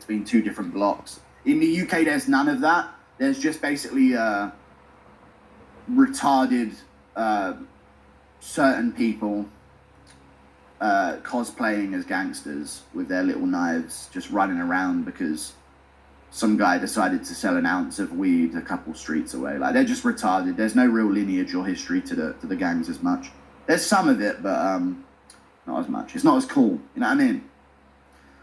between two different blocks. In the UK, there's none of that. There's just basically retarded certain people cosplaying as gangsters with their little knives, just running around because some guy decided to sell an ounce of weed a couple streets away. Like, they're just retarded. There's no real lineage or history to the gangs as much. There's some of it, but not as much. It's not as cool. You know what I mean?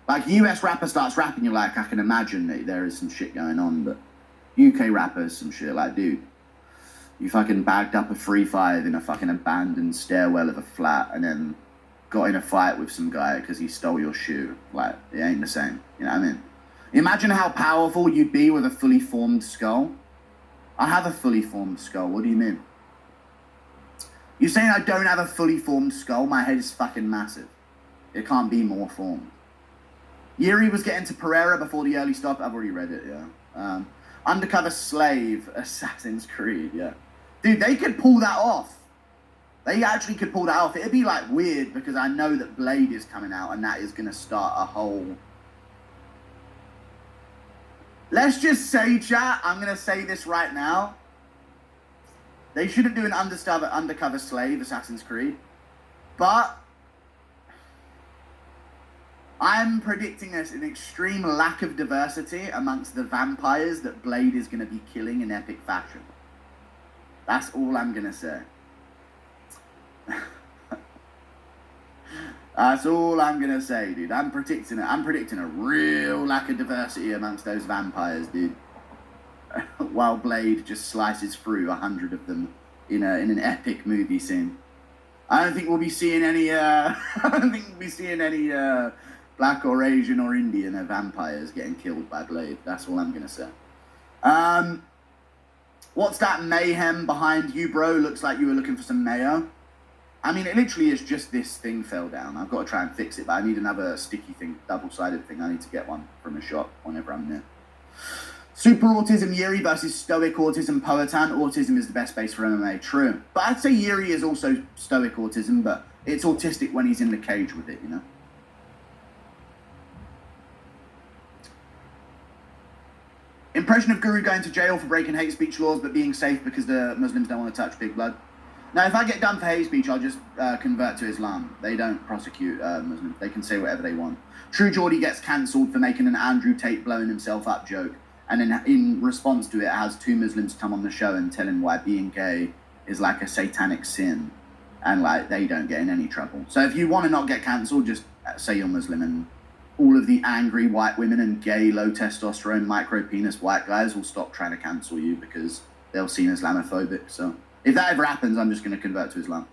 Like, US rapper starts rapping, you're like, I can imagine that there is some shit going on, but UK rappers, some shit like, dude, you fucking bagged up a 3-5 in a fucking abandoned stairwell of a flat and then got in a fight with some guy because he stole your shoe. Like, it ain't the same. You know what I mean? Imagine how powerful you'd be with a fully formed skull. I have a fully formed skull. What do you mean? You're saying I don't have a fully formed skull? My head is fucking massive. It can't be more formed. Yuri was getting to Pereira before the early stop. I've already read it, yeah. Undercover Slave, Assassin's Creed, yeah. Dude, they could pull that off. They actually could pull that off. It'd be, like, weird because I know that Blade is coming out and that is going to start a whole... Let's just say, chat, I'm going to say this right now. They shouldn't do an undercover slave, Assassin's Creed. But I'm predicting an extreme lack of diversity amongst the vampires that Blade is going to be killing in epic fashion. That's all I'm going to say. That's all I'm going to say, dude. I'm predicting a real lack of diversity amongst those vampires, dude. While Blade just slices through 100 of them in an epic movie scene. I don't think we'll be seeing any black or Asian or Indian vampires getting killed by Blade. That's all I'm going to say. What's that mayhem behind you, bro? Looks like you were looking for some mayo. I mean, it literally is just this thing fell down. I've got to try and fix it, but I need another sticky thing, double-sided thing. I need to get one from a shop whenever I'm near. Super Autism Yuri versus Stoic Autism Poetan. Autism is the best base for MMA. True. But I'd say Yuri is also Stoic Autism, but it's autistic when he's in the cage with it, you know? Impression of Guru going to jail for breaking hate speech laws but being safe because the Muslims don't want to touch Big Blood. Now, if I get done for hate speech, I'll just convert to Islam. They don't prosecute Muslims. They can say whatever they want. True Geordie gets cancelled for making an Andrew Tate blowing himself up joke. And then in response to it, has two Muslims come on the show and tell him why being gay is like a satanic sin. And like, they don't get in any trouble. So if you want to not get cancelled, just say you're Muslim, and all of the angry white women and gay, low testosterone, micro penis white guys will stop trying to cancel you because they'll seem Islamophobic. So if that ever happens, I'm just going to convert to Islam.